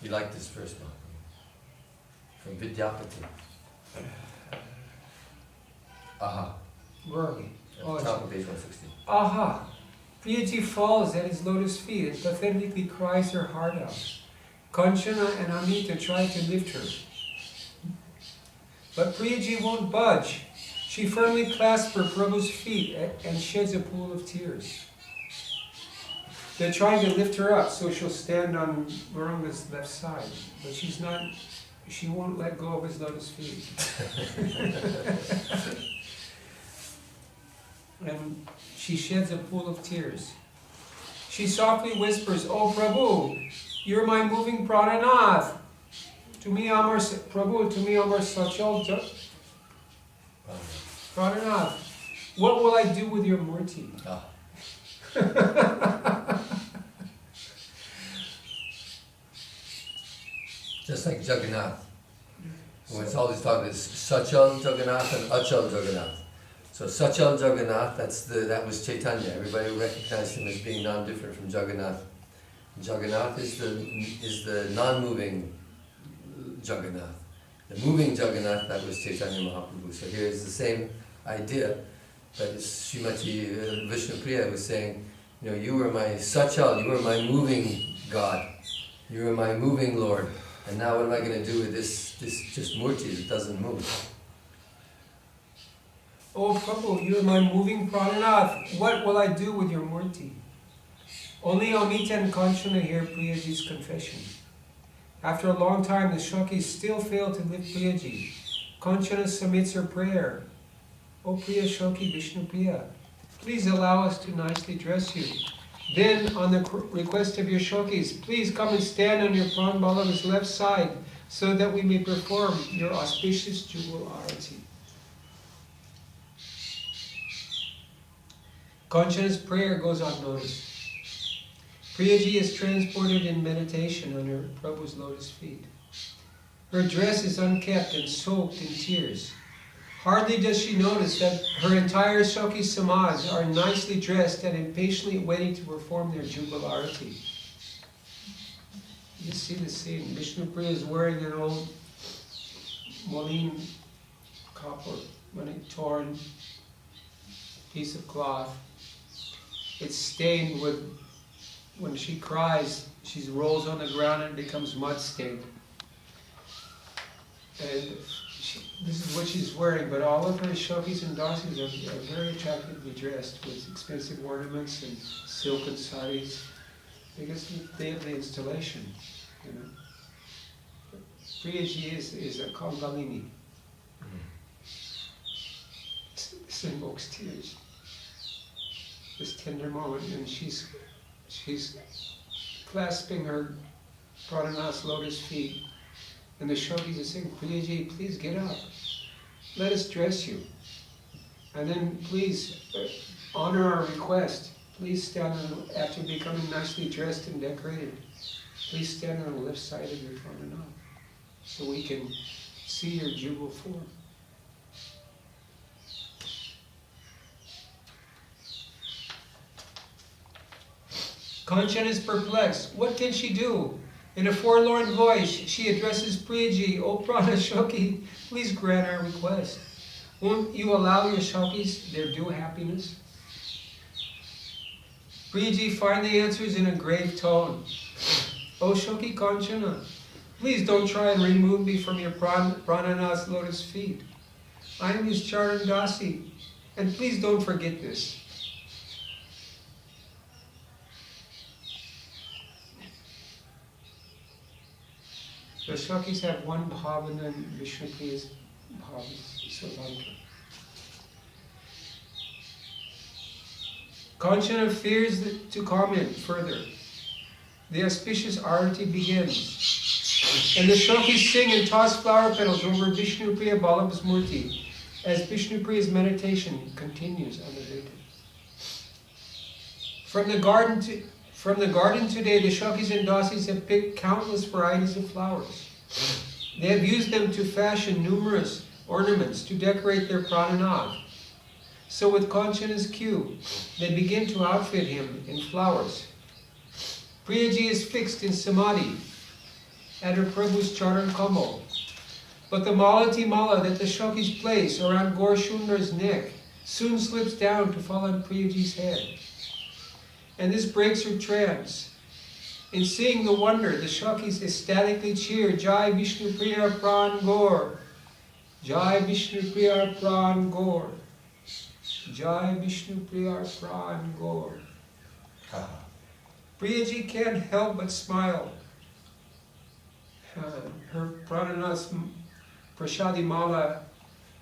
You like this verse, Mark? From Vidyapati. Aha. Where are we? At the top of page 160. Aha! Priyaji falls at his lotus feet and pathetically cries her heart out. Kanchana and Amita try to lift her. But Priyaji won't budge. She firmly clasps her Prabhu's feet and sheds a pool of tears. They're trying to lift her up so she'll stand on Gauranga's left side. But she won't let go of his lotus feet. And she sheds a pool of tears. She softly whispers, "Oh Prabhu, you're my moving prananath. To me, Amar Prabhu, to me, Amar Sachal Prananath. What will I do with your murti?" Ah. Just like Jagannath. When it's always talking about Sachal Jagannath and Achal Jagannath. So Sachal Jagannath, that was Chaitanya. Everybody recognized him as being non-different from Jagannath. Jagannath is the non-moving Jagannath. The moving Jagannath, that was Chaitanya Mahaprabhu. So here is the same idea, but Srimati Vishnuprya was saying, you were my Sachal, you were my moving God, you were my moving Lord, and now what am I going to do with this just murti that doesn't move? "Oh Prabhu, you are my moving prananath. What will I do with your murti?" Only Amita and Kanchana hear Priyaji's confession. After a long time, the Shakis still fail to lift Priyaji. Kanchana submits her prayer. "O Priya Shaki Vishnupriya, please allow us to nicely dress you. Then, on the request of your Shakis, please come and stand on your Pran Ballava's left side so that we may perform your auspicious Jugal Arati." Kanchana's prayer goes unnoticed. Priyaji is transported in meditation on her Prabhu's lotus feet. Her dress is unkept and soaked in tears. Hardly does she notice that her entire Shaki Samaj are nicely dressed and impatiently waiting to perform their Jugal Arati. You see the scene. Vishnupriya is wearing an old moline kapur, torn piece of cloth. It's stained with, when she cries, she rolls on the ground and becomes mud stained. And this is what she's wearing, but all of her Shakis and Dasis are very attractively dressed with expensive ornaments and silken saris, because they have the installation, Priyaji is a Kongalini. This invokes tears. This tender moment, and she's clasping her Prananath's lotus feet, and the Shakis are saying, "Priyaji, please get up. Let us dress you. And then please honor our request. Please stand on, after becoming nicely dressed and decorated, please stand on the left side of your Prananath so we can see your jugal form." Kanchana is perplexed. What can she do? In a forlorn voice, she addresses Priyaji, "O Prana Shaki, please grant our request. Won't you allow your Shakis their due happiness?" Priyaji finally answers in a grave tone, "O Shaki Kanchana, please don't try and remove me from your Prananath's lotus feet. I am his Charan Dasi, and please don't forget this." The Shakis have one bhavana and Vishnupriya's bhavana, Savantra. Kanchana fears to comment further. The auspicious arati begins, and the Shakis sing and toss flower petals over Vishnupriya Ballabha's murti as Vishnupriya's meditation continues unabated. From the garden today, the Shakis and Dasis have picked countless varieties of flowers. They have used them to fashion numerous ornaments to decorate their prananath. So with Kanchana's cue, they begin to outfit him in flowers. Priyaji is fixed in samadhi. at her Prabhu's Charan Kamal. But the Malati Mala that the Shakis place around Gaur Shundar's neck soon slips down to fall on Priyaji's head. And this breaks her trance. In seeing the wonder, the Shakis ecstatically cheer, Jai Vishnuprya Pran Gaur, Jai Vishnuprya Pran Gaur, Jai Vishnuprya Pran Gaur. Priyaji can't help but smile. Her Prananath's Prashadi Mala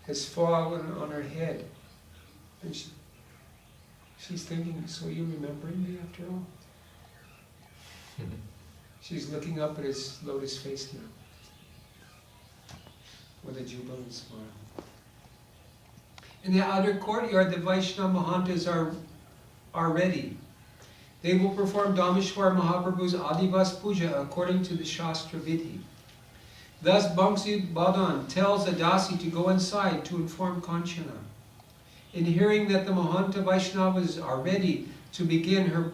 has fallen on her head. And she's thinking, so you remembering me after all? She's looking up at his lotus face now with a jubilant smile. In the outer courtyard, the Vaishnava Mahantas are ready. They will perform Dameshwar Mahaprabhu's Adivas Puja according to the Shastra Vidhi. Thus Bangsi Badan tells Adasi to go inside to inform Kanchana. In hearing that the Mahanta Vaishnavas are ready to begin her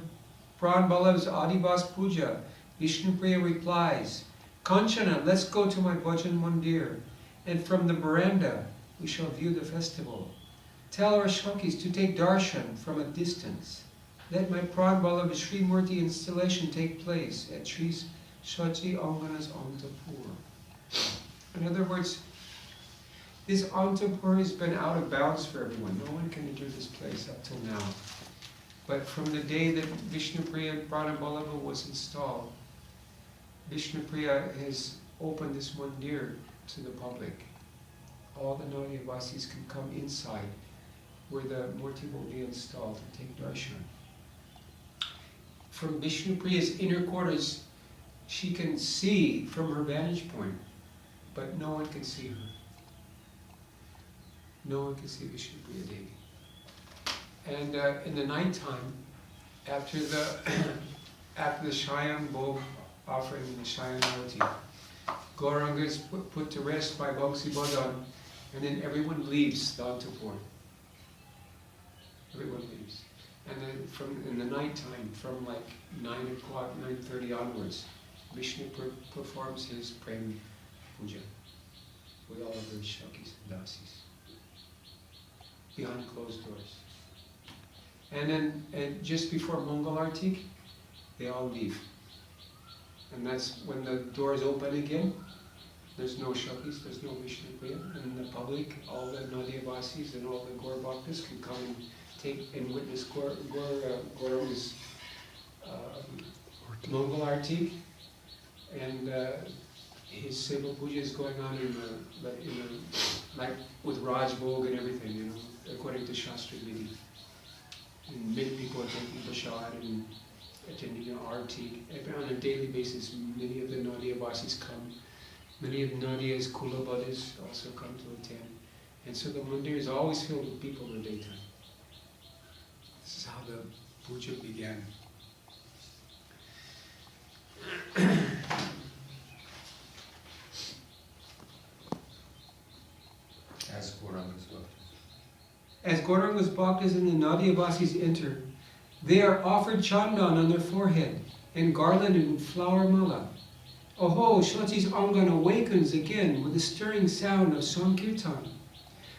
Pran Ballav's Adivas Puja, Vishnupriya replies, Kanchana, let's go to my Bhajan Mandir, and from the veranda we shall view the festival. Tell our Shakis to take darshan from a distance. Let my Pran Ballav Sri Murti installation take place at Sri Shachi Angana's Antapur. In other words, this Antapur has been out of bounds for everyone. No one can enter this place up till now. But from the day that Vishnupriya Pran Ballava was installed, Vishnupriya has opened this mandir to the public. All the Naudiyavasis can come inside where the Murti will be installed and take darshan. From Vishnupriya's inner quarters, she can see from her vantage point, but no one can see her. No one can see Vishnupriya Devi. And in the nighttime, after the Shayan Bhog offering in the Shayan Arati, Gauranga is put to rest by Bangsi Badan, and then everyone leaves the Antapur. Everyone leaves. And then in the nighttime, from like 9 o'clock, 9:30 onwards, Vishnu performs his Prem Puja with all of the Shakis and Dasis behind closed doors. And then just before Mangal Artik, they all leave. And that's when the doors open again. There's no Shakis, there's no Vishnupriya. And the public, all the Naudiyavasis and all the Gaur Bhaktas can come and take and witness Gauranga's Mangal Artik. And his Seva Puja is going on like with Raj Bhog and everything, you know, according to Shastra Vidhi. And many people are taking Prashad and attending Arti. On a daily basis, many of the Naudiyavasis come. Many of the Naudiyas, Kulabhadas also come to attend. And so the mandir is always filled with people in the daytime. This is how the puja began. As Gauranga's Bhaktas. As Gauranga's Bhaktas and the Naudiyavasis enter, they are offered chandan on their forehead and garlanded with flower mala. Oho, Shati's Angan awakens again with the stirring sound of Sankirtan.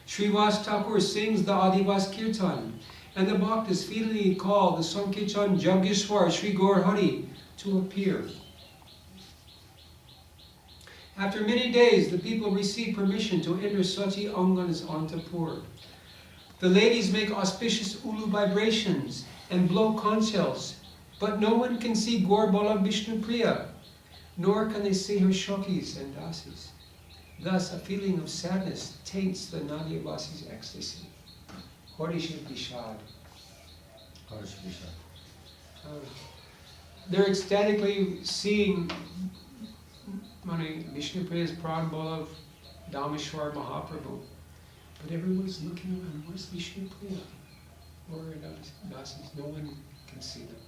Srivas Thakur sings the Adivas Kirtan, and the Bhaktas feelingly call the Sankirtan Jagishwar Sri Gaur Hari to appear. After many days, the people receive permission to enter Sachi Angan's Antapur. The ladies make auspicious ulu vibrations and blow conch shells, but no one can see Gaur Bala Vishnupriya, nor can they see her Shakis and Dasis. Thus, a feeling of sadness taints the Naudiyavasis' ecstasy. Horish Vishad. They're ecstatically seeing Vishnupriya's Pran Ballav Dameshwar Mahaprabhu. But everyone's looking around, where's Vishnupriya? Where are Dasis? No one can see them.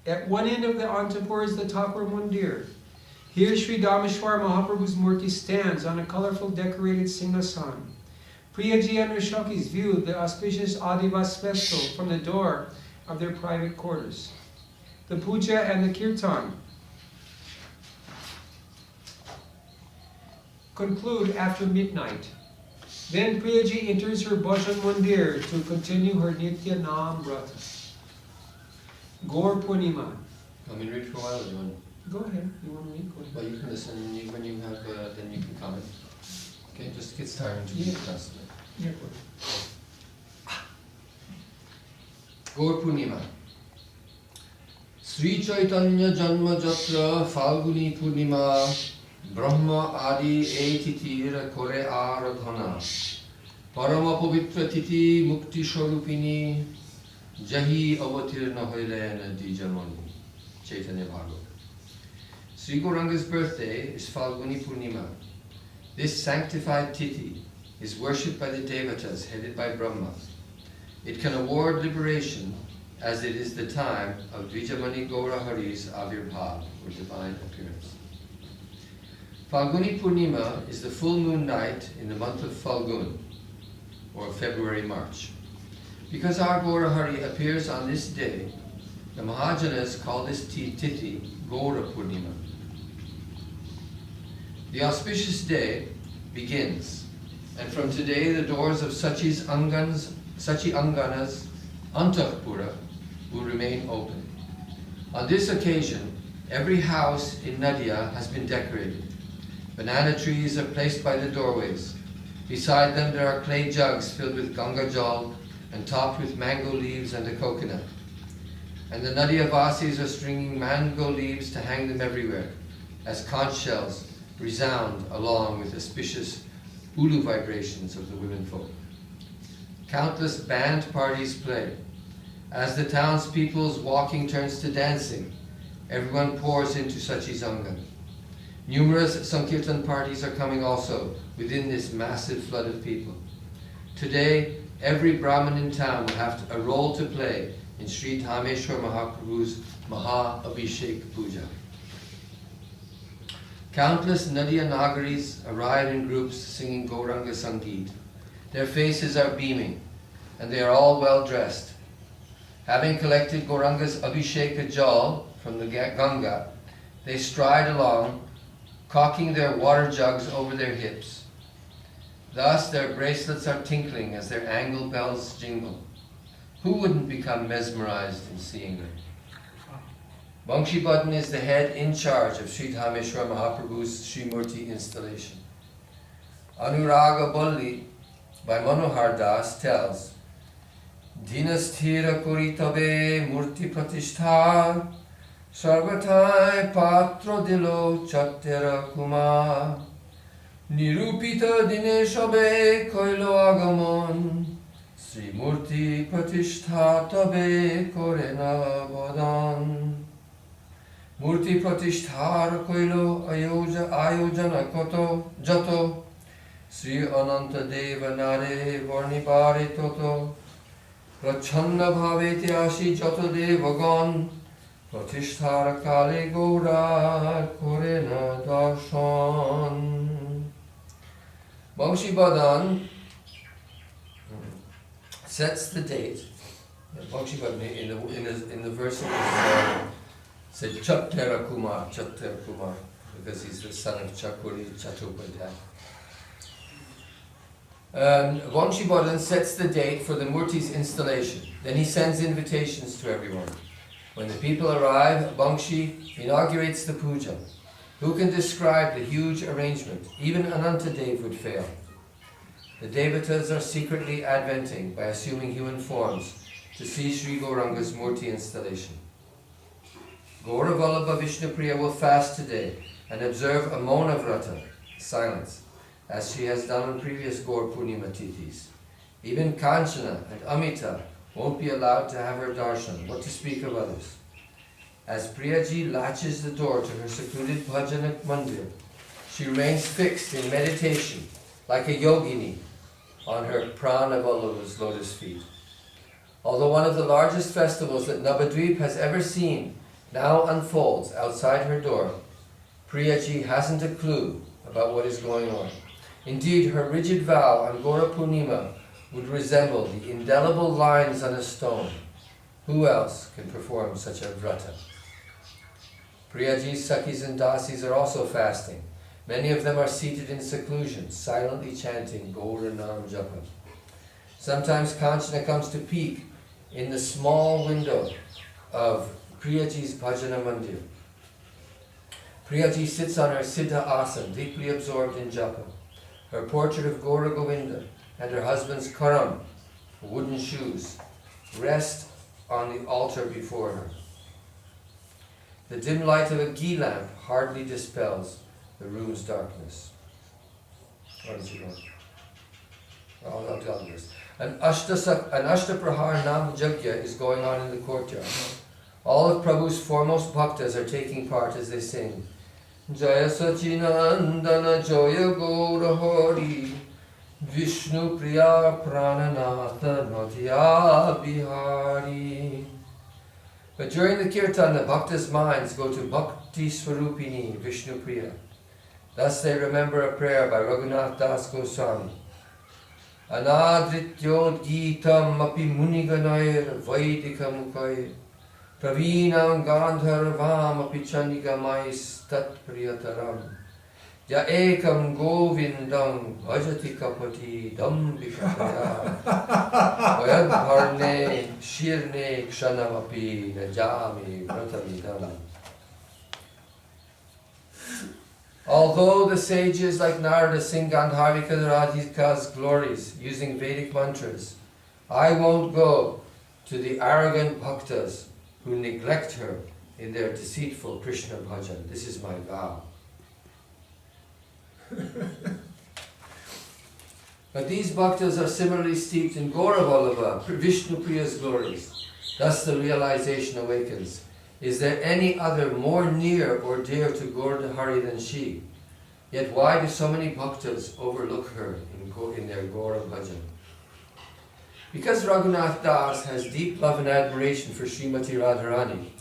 At one end of the Antapur is the Thakur Mandir. Here Sri Dameshwar Mahaprabhu's Murti stands on a colorful decorated Singhasan. Priyaji and her Shakis view the auspicious Adivas festival from the door of their private quarters. the puja and the kirtan conclude after midnight. Then Priyaji enters her bhajan mandir to continue her Nitya Nam Vrata. Gaur Purnima. Want me to read for a while, or do you want? Go ahead. You want to read? Go ahead. Well, you can listen, and when you have, then you can comment. Okay, just gets tiring to read constantly. Yeah, go ahead. Gaur Purnima. Sri Chaitanya Janma Jatra Falguni Purnima Brahma Adi Etitir Kore Aradhana Parama Pavitra Titi Mukti Swarupini Jahi Avatirna Hoilena Dijamani. Chaitanya Bhagavad. Sri Gauranga's birthday is Falguni Purnima. This sanctified Tithi is worshipped by the Devatas headed by Brahma. It can award liberation as it is the time of Dvijamani Gaura Hari's Avirbhav, or divine appearance. Falguni Purnima is the full moon night in the month of Falgun, or February-March. Because our Gaura Hari appears on this day, the Mahajanas call this Tithi Gaura Purnima. The auspicious day begins, and from today the doors of Sachi Angana's Antahpura will remain open. On this occasion, every house in Nadia has been decorated. Banana trees are placed by the doorways. Beside them there are clay jugs filled with Ganga Jal and topped with mango leaves and a coconut. And the Nadia Vasis are stringing mango leaves to hang them everywhere, as conch shells resound along with auspicious ulu vibrations of the women folk. Countless band parties play. As the townspeople's walking turns to dancing, everyone pours into Sachi's Angan. Numerous Sankirtan parties are coming also within this massive flood of people. Today, every Brahmin in town will have a role to play in Sri Dhameshwar Mahaprabhu's Maha Abhishek Puja. Countless Nadia Nagaris arrive in groups singing Gauranga Sangeet. Their faces are beaming, and they are all well dressed. Having collected Gauranga's Abhisheka Jal from the Ganga, they stride along, cocking their water jugs over their hips. Thus their bracelets are tinkling as their angle bells jingle. Who wouldn't become mesmerized in seeing them? Bangshi Button is the head in charge of Sri Dhameshwar Mahaprabhu's Srimurti installation. Anuraga Balli by Manohar Das tells, Dinasthira Kuritabe Murti Pratisthar Sarvatai Patro Dilo Chattera Kumar Nirupita Dineshabe Koilo Agamon Sri Murti Pratishtha Tabe Korena Bodan Murti Pratisthar Koilo Ayojana Koto Jato Sri Ananta Deva Nare Varnibare Toto Prachanna Bhaveti Ashi Jato Devagon Pratisthara Kale Gaura Korena Darshan. Bangshi Badan sets the date. Bangshi Badan in the verse said Chattera Kumar, because he's the son of Chakuri Chattopadhyaya. Bangshi Badan sets the date for the Murti's installation. Then he sends invitations to everyone. When the people arrive, Bangshi inaugurates the puja. Who can describe the huge arrangement? Even Anantadev would fail. The Devatas are secretly adventing by assuming human forms to see Sri Gauranga's Murti installation. Gaura Vishnuprya will fast today and observe a Mauna Vrata, silence, as she has done on previous Gaur Purnima Tithis. Even Kanchana and Amita won't be allowed to have her darshan, what to speak of others. As Priyaji latches the door to her secluded bhajana mandir, she remains fixed in meditation, like a yogini, on her prana Vallabha's lotus feet. Although one of the largest festivals that Navadvip has ever seen now unfolds outside her door, Priyaji hasn't a clue about what is going on. Indeed, her rigid vow on Gaura Purnima would resemble the indelible lines on a stone. Who else can perform such a vrata? Priyaji's Sakhis and Dasis are also fasting. Many of them are seated in seclusion, silently chanting Gaura Nam Japa. Sometimes Kanchana comes to peek in the small window of Priyaji's Bhajana Mandir. Priyaji sits on her Siddha Asana, deeply absorbed in japa. Her portrait of Gaura Govinda and her husband's karam, wooden shoes, rest on the altar before her. The dim light of a ghee lamp hardly dispels the room's darkness. What is it on? I'll tell you this. An Ashtaprahar Nam Jagya is going on in the courtyard. All of Prabhu's foremost bhaktas are taking part as they sing Jaya Sachinandana Jaya Gaura Hari Vishnuprya Prananatha Natya Bihari. But during the kirtan, the bhaktas' minds go to Bhakti Swarupini Vishnupriya. Thus they remember a prayer by Raghunath Das Goswami. Anadrityod Geetam Api Muniganair Vaidika Mukhair Pravinam Gandharvam Api Chandigamais Tat Priyataram Ya Ekam Govindam Bhajati Kapati Dambikataya Vayad Bharne Shirne Kshanamapi Najami Vratamidam. Although the sages like Narada sing Gandharika Radhika's glories using Vedic mantras, I won't go to the arrogant bhaktas who neglect her in their deceitful Krishna bhajan. This is my vow. But these bhaktas are similarly steeped in Gaura Vallabha, Vishnupriya's glories. Thus the realization awakens. Is there any other more near or dear to Gaura Hari than she? Yet why do so many bhaktas overlook her in their Gaura bhajan? Because Raghunath Das has deep love and admiration for Srimati Radharani,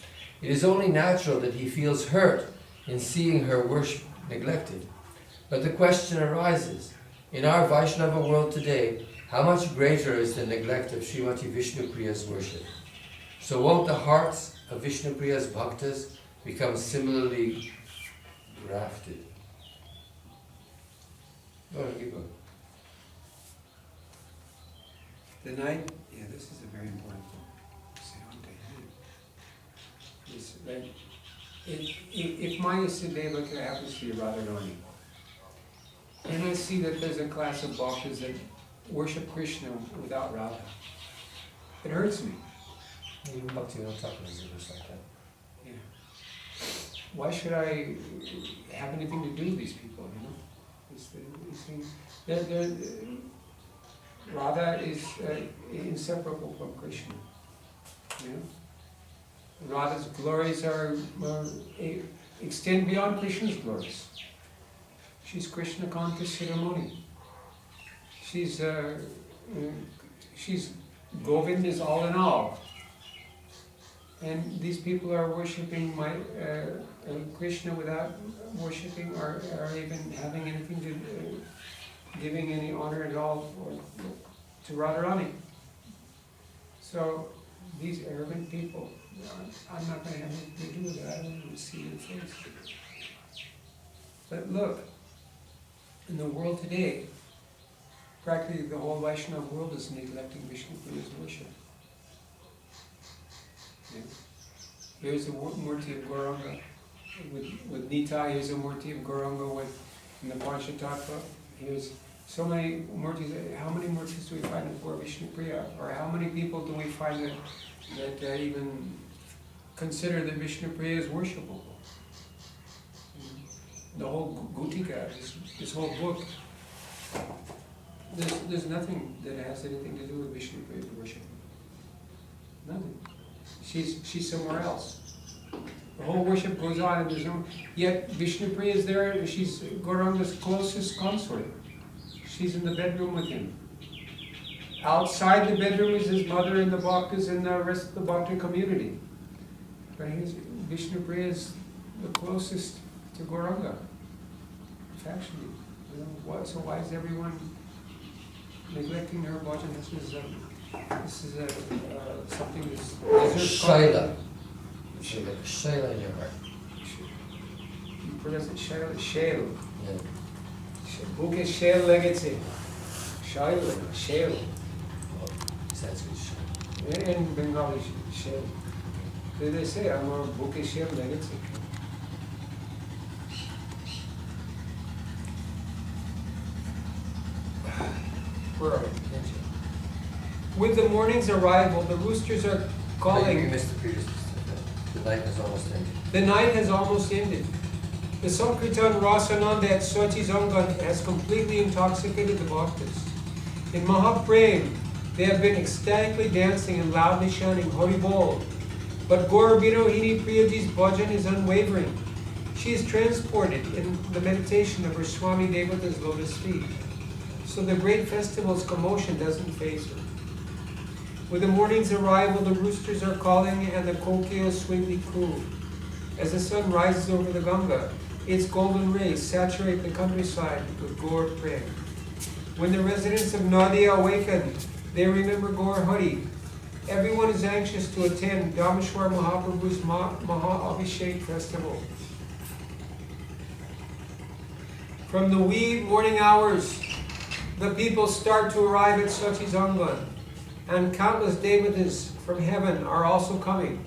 it is only natural that he feels hurt in seeing her worship neglected. But the question arises, in our Vaishnava world today, how much greater is the neglect of Srimati Vishnupriya's worship? So won't the hearts of Vishnupriya's bhaktas become similarly grafted? Go ahead, keep going. The night, this is a very important point. If Maya Siddhavaka happens to be Radharani, and I see that there's a class of bhaktas that worship Krishna without Radha, it hurts me. Even Bhakti don't talk about it just like that. Yeah. Why should I have anything to do with these people, you know? These things, Radha is inseparable from Krishna. You know? Radha's glories extend beyond Krishna's glories. She's Krishna Kanta Shiromani. She's Govind is all in all. And these people are worshipping Krishna without worshipping or even having anything to giving any honor at all to Radharani. So these arrogant people, I'm not going to have anything to do with it. I don't even see their face. But look, in the world today, practically the whole Vaishnava world is neglecting Vishnupriya's worship. Yeah. Here's a Murti of Gauranga with Nita, here's a Murti of Gauranga in the Panchatattva. Here's so many Murtis. How many Murtis do we find in Gaura Vishnupriya? Or how many people do we find that even consider that Vishnupriya is worshipable? The whole Gutika, this whole book, there's nothing that has anything to do with Vishnupriya's worship. Nothing. She's somewhere else. The whole worship goes on, and there's no. Yet Vishnupriya is there. She's Gauranga's closest consort. She's in the bedroom with him. Outside the bedroom is his mother and the bhaktas and the rest of the bhakta community. But Vishnupriya is the closest to Gauranga. Factually, so why is everyone neglecting her bhajan? This is something that's Shaila. Shaila in your heart. pronounce it Shale. Yeah. Buke Shale Legacy. Shale. Sanskrit. In Bengali, Shale. They say, I'm a Buke Shale Legacy. Where are we? With the morning's arrival, the roosters are You calling. missed the previous. The night has almost ended. The night has almost ended. The Sankirtan Rasananda at Sochi Zangan has completely intoxicated the bhaktas. In Mahaprem, they have been ecstatically dancing and loudly chanting Hari Bol. But Gaura Vishnupriyaji's bhajan is unwavering. She is transported in the meditation of her Swami Devata's lotus feet. So the great festival's commotion doesn't faze her. With the morning's arrival, the roosters are calling and the kokios sweetly coo. As the sun rises over the Ganga, its golden rays saturate the countryside with Gaur Prem. When the residents of Nadia awaken, they remember Gaur Hari. Everyone is anxious to attend Dameshwar Mahaprabhu's Maha Abhishek festival. From the wee morning hours, the people start to arrive at Sochi Zangan, and countless devatas from heaven are also coming.